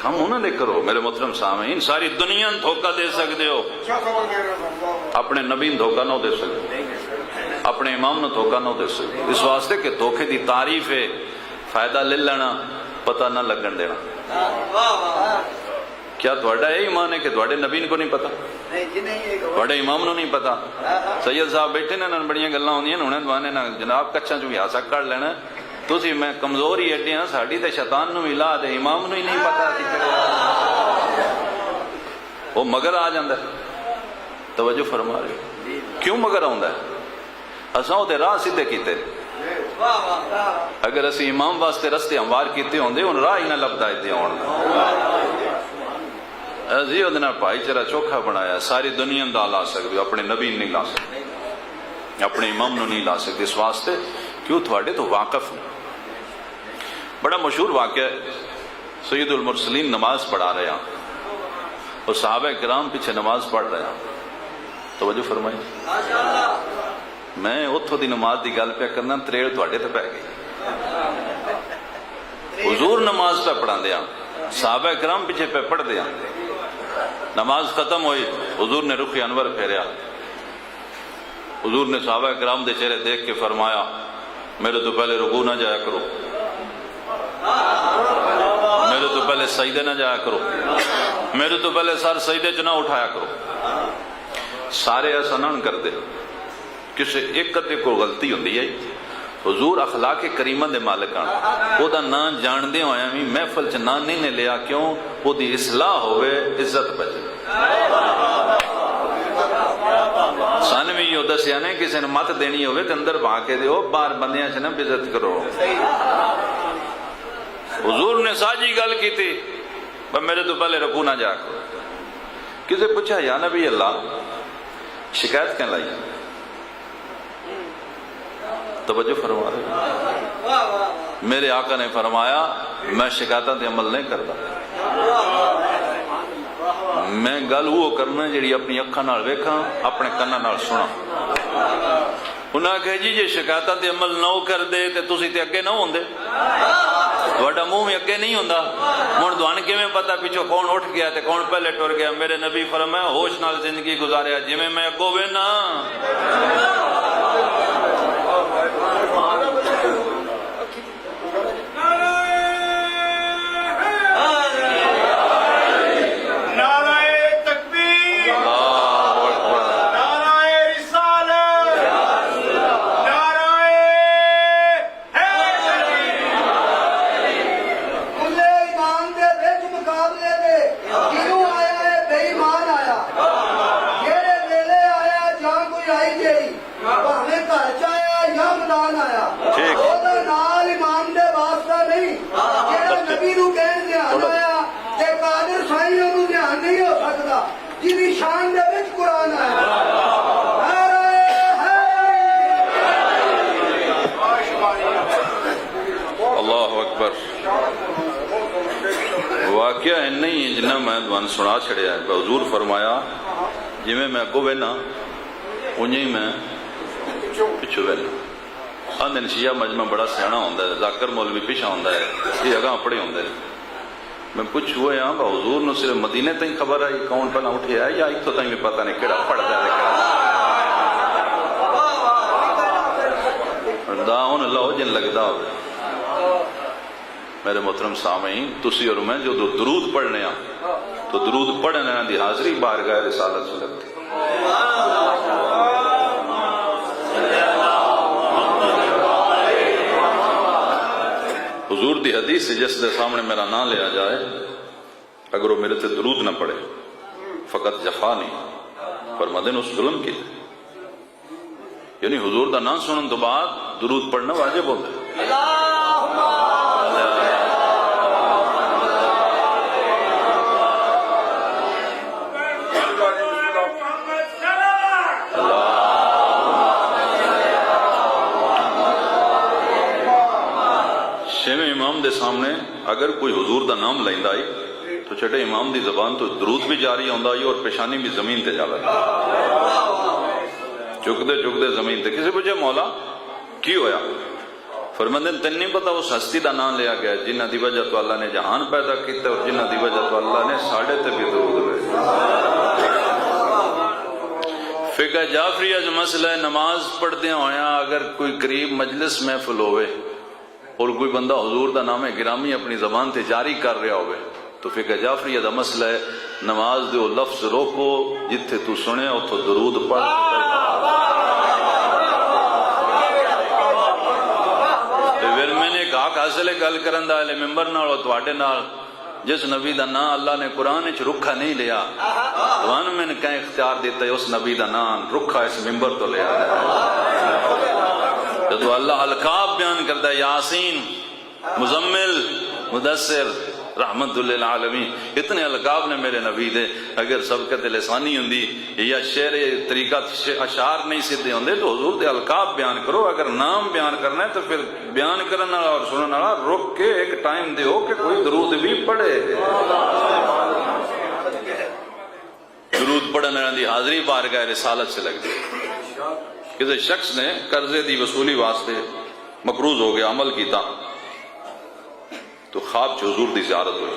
کم انہوں نے کرو. میرے محترم سامعین ساری دنیا دھوکہ دے سکتے ہو اپنے نبی دھوکہ نہ دے سکتے اپنے امام نو دھوکہ نہ دے سکتے. اس واسطے کہ دھوکے دی تعریف ہے فائدہ لے لینا پتہ نہ لگن دینا. کیا تھوڑا یہ ایمان ہے کہ تھوڑے نبی کو نہیں پتا تھوڑے امام نو نہیں پتا. سید صاحب بیٹھے نے بڑیاں گلاں ہوندیاں نے بہانے نہ جناب کچھاں چوں ہاسا کر لینا تسی میں کمزور ہی ایڈے ہاں ساڈی تے شیطان نو ملا دے امام نو ہی نہیں پتا وہ مگر آ جاندا ہے. توجہ فرما رہے کیوں مگر آندا ہے اساں او تے راہ سیدھے کیتے. اگر اسی امام واسطے رستے ہموار کیتے ہوندے ہن راہ ہی نہ لبدا تے آن ازی اودے نال بھائی چارہ چوکھا بنایا. ساری دنیا دا لا سکدے اپنے نبی نہیں لا سکتے اپنے امام نو نہیں لا سکتے. اس واسطے کیوں تھوڑے تو واقف نہیں. بڑا مشہور واقعہ سید المرسلین نماز پڑھا رہے ہیں اور صحابہ کرام پیچھے نماز پڑھ رہے ہیں. توجہ فرمائی میں اتھوں دی نماز دی گل پہ کرنا تریڑ تھوڑے تے پہ گئی. حضور نماز پہ پڑھا دیا صحابہ کرام پیچھے پہ پڑھ دیا. نماز ختم ہوئی حضور نے رخ انور پھیریا. حضور نے صحابہ کرام دے چہرے دیکھ کے فرمایا میرے تو پہلے رکوع نہ جایا کرو میرے تو پہلے سجدے نہ جایا کرو میرے تو پہلے سر سجدے چ نہ اٹھایا کرو. سارے ایسا نہ کر دے کسی ایک کتے کو غلطی ہوندی ہے. حضور اخلاق کریمہ دے مالک او دا نا جان دے ہویا بھی محفل چ نا نہیں نے لیا کیوں او دی اصلاح ہوئے عزت بچے. سن بھی یہ دسیا نے کسی نے مت دینی ہوئے تو اندر بھا کے دیو، باہر بندیاں سے نہ بےزت کرو۔ حضور نے ساجی گل کی تھی، میرے تو پہلے رکو نہ جا کرو۔ کسی پوچھا یا نبی اللہ شکایت کیا لائی؟ توجہ فرما رہے، میرے آقا نے فرمایا میں شکایتاں تے عمل نہیں کرتا، میں گل وہ کرنا جیڑی اپنی اکھاں نال ویکھاں، اپنے کاناں نال سنا۔ انہاں کہے جی جے شکایتاں تے عمل نہ کر دے تے تسی تے اگے نہ ہوندے، تہاڈا منہ بھی اگے نہیں ہوندا، ہن تھانوں کیویں پتہ پیچھے کون اٹھ گیا تے کون پہلے ٹر گیا؟ میرے نبی فرمایا ہوش نال زندگی گزاریا جویں میں اگوں وینا۔ اللہ اکبر۔ واقعہ نہیں جنہ میں دوان سنا چھڑیا ہے، حضور فرمایا جی میں اگوں وینا انہیں میں پچھو وینا۔ آندھن شیعہ مجمع بڑا سیانا ہوندہ ہے، ذاکر مولوی پیچھا ہوندہ ہے، یہ اگاں پڑے ہوندہ ہے۔ میں پوچھ ہوئے ہاں با حضور نے صرف مدینہ تائیں خبر آئی کون پہلا اٹھے آئے یا ایک تو تائیں بھی پتہ نہیں کیڑا پڑھ دے داؤن اللہ جن لگدا ہوئے۔ میرے محترم سامعین تسی اور میں جو درود پڑھنے ہیں تو درود پڑھنے دی حاضری بارگاہ رسالت سے لگتی۔ حضور دی حدیث سے جس دے سامنے میرا نام لیا جائے اگر وہ میرے تے درود نہ پڑھے فقط جفانی فرماتے ہیں اس ظلم کی، یعنی حضور دا نام سنن تو بعد درود پڑھنا واجب ہوتا ہے۔ چھویں امام دے سامنے اگر کوئی حضور دا نام لیندا آئی تو چھٹے امام دی زبان تو درود بھی جاری ہوندا آئی اور پیشانی بھی زمین تے جا لگا، چکدے زمین تے۔ کسی پوچھے مولا کی ہویا؟ فرماندے تن نہیں پتا اس ہستی دا نام لیا گیا جنہ دی وجہ تو اللہ نے جہان پیدا کیتا اور جنہ دی وجہ تو اللہ نے ساڑھے تے بھی درود ہوئے۔ فقہ جعفریہ جو مسئلہ نماز پڑھتے ہویا اگر کوئی قریب مجلس محفل ہوئے اور کوئی بندہ حضور دا نام گرامی اپنی زبان تے جاری کر رہا ہوئے تو فقہ جعفریہ دا مسئلہ ہے نماز دے لفظ روکو جتھے تو سنے اتھو درود پڑھ۔ پھر میں نے ایک حق حاصل گل کرن دا اہل ممبر نال اور تواڈے نال جس نبی دا نام اللہ نے قرآن وچ رکھا نہیں لیا توان میں نے کہیں اختیار دیتا ہے اس نبی دا نام رکھا اس ممبر تو لیا جب اللہ القاب بیان کرتا ہے یاسین مزمل مدثر رحمت للعالمین، اتنے القاب نے میرے نبی دے۔ اگر سبقت لسانی ہوندی یا شعر طریقہ اشعار نہیں سیدھے ہوندے تو حضور دے القاب بیان کرو۔ اگر نام بیان کرنا ہے تو پھر بیان کرنا اور سننا رک کے ایک ٹائم دیو کہ کوئی درود بھی پڑھے۔ درود پڑھنے دی حاضری بارگاہ رسالت سے لگ دی۔ کسی شخص نے قرضے دی وصولی واسطے مقروض ہو گیا، عمل کیتا تو خواب چ حضور دی زیارت ہوئی،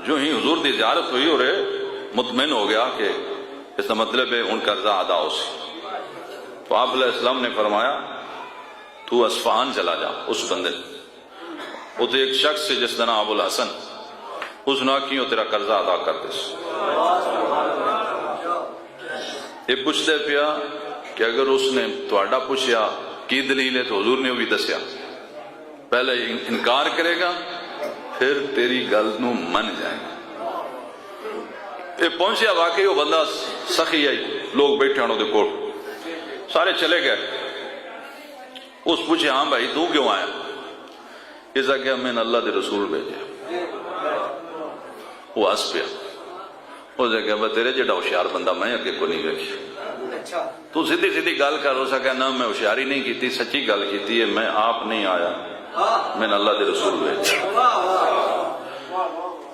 جو ہی حضور دی زیارت ہوئی اور مطمئن ہو گیا کہ اس کا مطلب ہے ان قرضہ ادا ہو سی، تو آپ علیہ السلام نے فرمایا تو اصفہان چلا جا۔ اس بندے وہ تو ایک شخص سے جس کا نام ابو الحسن، اس نے کیوں تیرا قرضہ ادا کر دے۔ یہ پوچھتے پیا کہ اگر اس نے تواڈا پوچھیا کی دلیل ہے تو حضور نے بھی دسیا، پہلے انکار کرے گا پھر تیری گل نو من جائے گا۔ یہ پہنچیا واقعی وہ بندہ سخی آئی، لوگ بیٹھے ہیں انہوں کول، سارے چلے گئے. اس پوچھے ہاں بھائی تو کیوں آیا؟ اس آگیا میں نے اللہ دے رسول بھیجے. وہ ہس پیا. اس آگیا میں تیرے جڑا ہوشیار بندہ میں اگے کو نہیں ویکھیا. تو سیدھی سیدھی گل کر. ہو سکا نہ میں ہوشیاری نہیں کیتی، سچی گل کیتی ہے. میں آپ نہیں آیا، میں نے اللہ دے رسول بھیجے.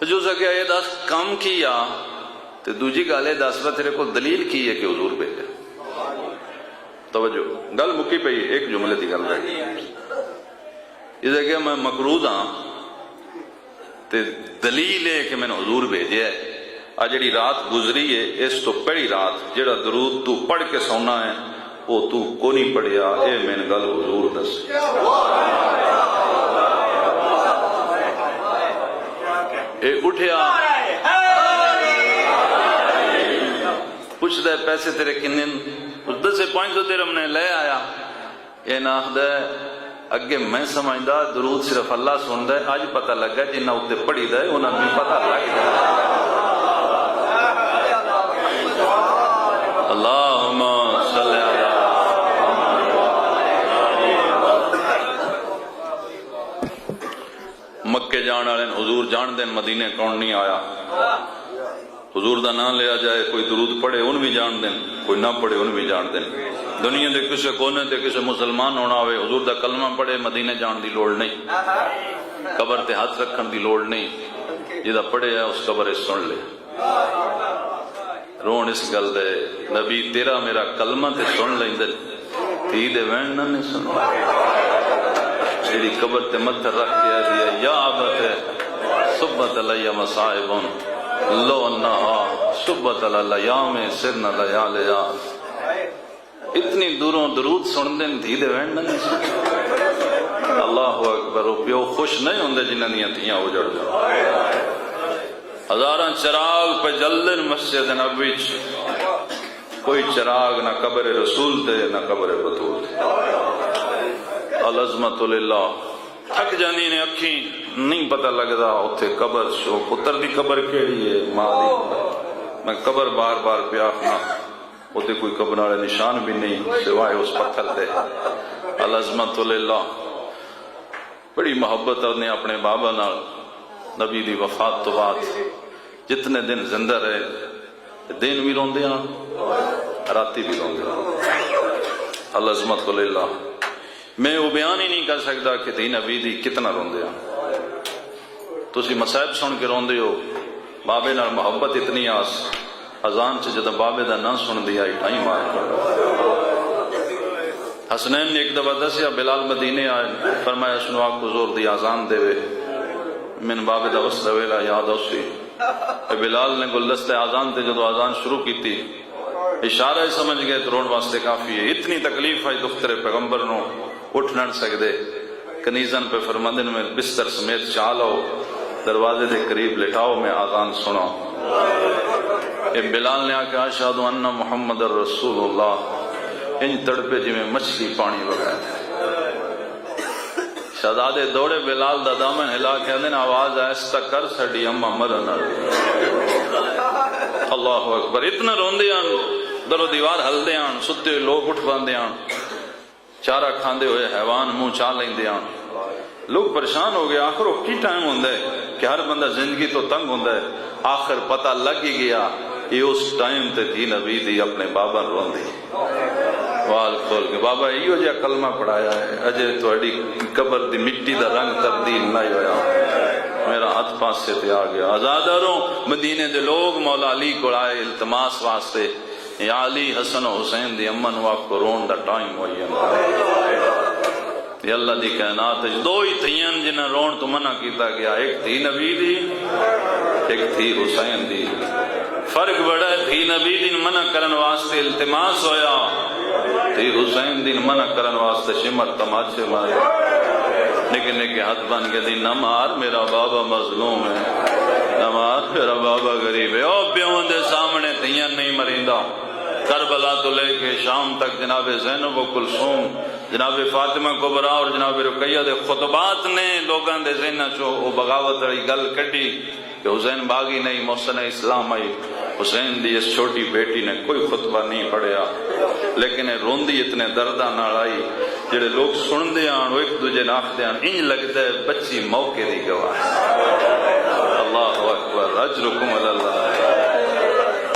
جو سکیا یہ دس کم کیا تے دوجی گل ہے دس میں تیرے کو دلیل کی ہے کہ حضور بھیجے. توجہ گل مکی پئی، ایک جملے دی گل رہ گئی. یہ کہ میں مقروض ہاں تے دلیل ہے کہ میں نے حضور بھیجے ہے. آ جڑی رات گزری ہے اس تو پہلی رات جڑا درود تو پڑھ کے سونا ہے وہ تو کو نہیں پڑھیا. اے میں نے گل حضور دس. اے اٹھیا پوچھتا ہے پیسے تیرے کنے؟ دسے 500 درہم نے لے آیا. یہ نہ آخد ہے اگے میں سمجھدا درود صرف اللہ سندا ہے. اج پتہ لگا جنہ اتنے پڑھی دا ہے انہاں نوں پتہ لگ جائے. اللہم صلی علی مکے جان والے حضور جان دین مدینے کون نہیں آیا. حضور دا نام لیا جائے کوئی درود پڑھے ان بھی جان دین، کوئی نہ پڑھے ان بھی جان دین. دنیا دے کسے کونے تے کسے مسلمان ہونا ہوئے حضور دا کلمہ پڑھے مدینے جان دی لوڑ نہیں، قبر تے ہاتھ رکھن دی لوڑ نہیں. جہاں پڑھے ہے اس قبر سن لے. رون اس گل دے نبی تیرا میرا کلمہ تے سن لیندے تھی دے وین نہ نہیں سن تیری قبر تے متھر رکھ کے دیا یا عبت صبت علیہ مصائبن لو انہا صبت علیہم سرن لیالیا. اتنی دوروں درود سن دین دھی دے وین نہ نہیں سن. اللہ اکبر. وہ پیو خوش نہیں ہوندے جنہاں دیاں دھیاں اجڑ جان. ہزاراں چراغ پہ جلدن مسجد نبوی کوئی چراغ نہ قبر رسول تے نہ قبر بطول تے. العظمت للہ. تھک جانی نے اکھیں نہیں پتہ لگدا اتھے قبر شو پتر دی قبر کیڑی ہے ماں دی. میں قبر بار بار پیاکھنا اتھے کوئی قبر والے نشان بھی نہیں سوائے اس پتھر تے. العظمت للہ. بڑی محبت نے اپنے بابا نال نبی دی وفات تو بعد جتنے دن زندہ رہے دن بھی روندے ہیں راتی بھی روندے ہیں. العظمت للہ. میں وہ بیان ہی نہیں کر سکتا کہ دین نبی دی کتنا روندے ہیں. تسی مصائب سن کے روندے ہو. بابے نال محبت اتنی آس اذان سے جدہ بابے دا نہ سن دیا ٹائم مار کر. حسنین نے ایک دفعہ دسیا بلال مدینے آئے فرمایا سنو آپ کو زور دی اذان دے وے. من بابے دا وسط ویلا یاد اسی بلال نے گلدستہ اذان تے جدو اذان شروع کی تھی اشارہ سمجھ گئے تو روڑ واسطے کافی ہے. اتنی تکلیف ہے دختر پیغمبر نو اٹھ نہ سکدے. کنیزن پہ فرمندن میں بستر سمیت چالو دروازے دے قریب لٹاؤ میں اذان سنا. بلال نے آکے اشہد ان محمد رسول اللہ ان تڑپے جی میں مچھلی پانی وغیرہ. شہزادے دوڑے بلال دا دامن ہلا کے دن آواز ایسا کر سڑی اما مرن. اللہ اکبر. اتنا روندے آن در و دیوار ہل دے آن ستے لوگ اٹھ باندے آن چارہ کھاندے ہوئے حیوان منہ چاہ لیندے آن. لوگ پریشان ہو گئے. آخر وہ کی ٹائم ہوندے کہ ہر بندہ زندگی تو تنگ ہوندے. آخر پتہ لگ ہی گیا یہ اس ٹائم تے تھی نبی دی اپنے بابا روندی وال کھول کے بابا ایو جا کلمہ پڑھایا ہے اجے تھوڑی قبر دی مٹی دا رنگ تبدیل نہیں ہویا. میرا ہاتھ پاسے تے آ گیا. آزاداروں مدینے دے لوگ مولا علی کو آئے التماس واسطے یا علی حسن و حسین دی امن واق کو رون دا ٹائم ہوئی یا اللہ دی کائنات دو ہی تھین جنہیں رون تو منع کیتا گیا. ایک تھی نبی دی ایک تھی حسین دی. فرق بڑا ہے. تھی نبی دی منع کرن واسطے التماس ہویا تھی حسین دی منع کرن واسطے شمر تماچے مارے. لیکن نکے ہاتھ بن کے دی نہ مار میرا بابا مظلوم ہے نہ مار میرا بابا غریب ہے. او بیوں دے سامنے تھین نہیں مریندا. کربلا تو لے کے شام تک جناب زینب و کلثوم جناب فاطمہ کبریٰ اور جناب رقیہ دے خطبات نے لوگاں دے ذہناں چو او بغاوت والی گل کڈی کہ حسین باغی نہیں محسن اسلام آئی حسین دی اس چھوٹی بیٹی نے کوئی خطبہ نہیں پڑھیا لیکن روندی اتنے درداں نال آئی جڑے لوگ سن دے آن وہ ایک دوجے ناخ دے آن انج لگتا ہے بچی موقع دی گواہ اللہ اکبر اجرکم اللہ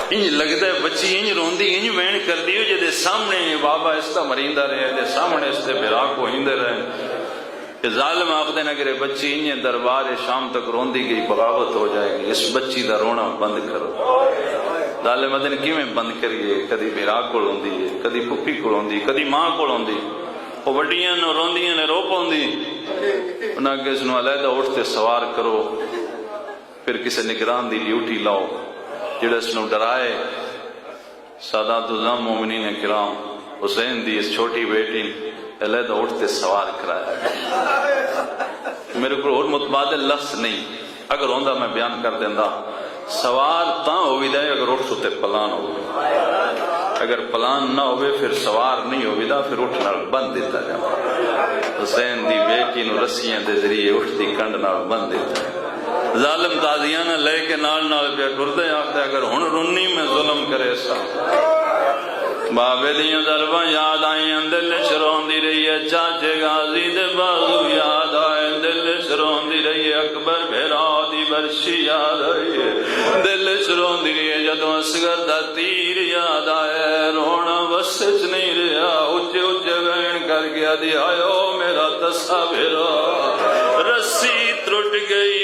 انج لگتا ہے بچی انج روندی انج وین کر دیو جے دے سامنے بابا اس کا مریندہ رہے دے سامنے اس دے بھرا کو ہندے رہے کہ ظالم آخدے نہ کرے بچی انج دربار شام تک روندی گئی بغاوت ہو جائے گی اس بچی دا رونا بند کرو ظالم دن کیویں بند کریے کدی بھرا کول ہوندی ہے کدی پھپھی کول ہوندی کدی ماں کول ہوندی وہ وڈیاں نو روندیاں نے رو پاؤندی انہاں کہ اس نو علیحدہ اٹھتے سوار کرو پھر کسے نگران دی ڈیوٹی لاؤ جڑا اس نو ڈرائے سادات الزام مومنین کرام حسین دی اس چھوٹی بیٹی علیحدہ اٹھتے سوار کرایا میرے کو اور متبادل لفظ نہیں اگر ہوندا میں بیان کر دیندہ سوار تاں ہوئی دے اگر اٹھ ستے پلان ہوئی اگر پلان نہ ہوئے پھر سوار نہیں ہوئی دا پھر اٹھنا بند دیتا جائے حسین دی بیٹی نو رسیاں دے ذریعے اٹھتی کنڈ نال بند دیتا ہے ظالم تازیاں نہ لے کے نال پہ ٹردے آختے اگر ہن رنی میں ظلم کرے سا بابے دیاں ضرباں یاد آئیں دل شروندی رہی ہے چاچے غازی دے بازو یاد آئے دل شروندی رہی ہے اکبر بھیرا دی برشی یاد آئی ہے دل شروندی رہی ہے جدوں اصغر دا تیر یاد آئے رونا بس چ نہیں رہا اچے اچے وین کر گیا دی آئیو میرا تسا بھیرا رسی ٹرٹ گئی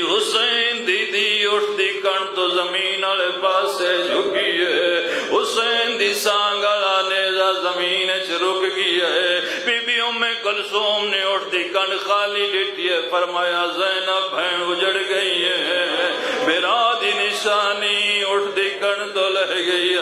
حسین دی اٹھ دی کن تو زمین والے پاسے جھکی ہے حسین دی سانگ والا نیزہ زمین چ رک گئی ہے بی بی ام کلثوم نے اٹھ دی کن خالی ڈٹی ہے فرمایا زینب بہن اجڑ گئی ہے بیرا دی نشانی اٹھ دی کن تو لہ گئی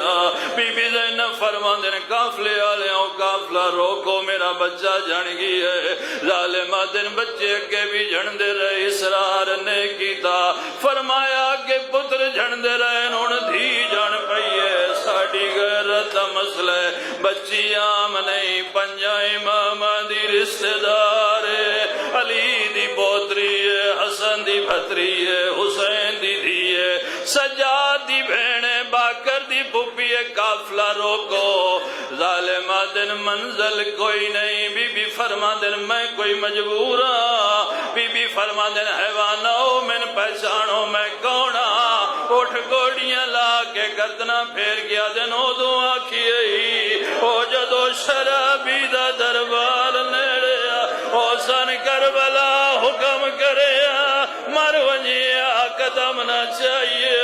بی بی زینب فرماندے نے قافلے والے او قافلہ روکو میرا بچہ جن گئی ہے ظالمہ دن بچے اگے بھی جھن دے رہے اسرار نے کیتا فرمایا کہ پتر جھن دے رہے ہن دھی جان پئی ہے ساڈی غیرت دا مسئلہ ہے بچی عام نہیں پنجا امام دی رشتہ دار ہے علی دی پوتری ہے حسن دی بھتری ہے حسین دی دھی ہے سجاد دی بہن ہے باکر دی پھپھی ہے قافلہ روکو ظالمہ دن منزل کوئی نہیں بی بی فرما دن میں کوئی مجبور بی بی فرما دن حیوانو من پہچانو میں کونا اٹھ گوڑیاں لا کے گردنا پھیر گیا دن ادو آکھیے او جدو شرابی دا دربار نیڑیا او سن کربلا حکم کریا مر ونجیا قدم نہ چاہیے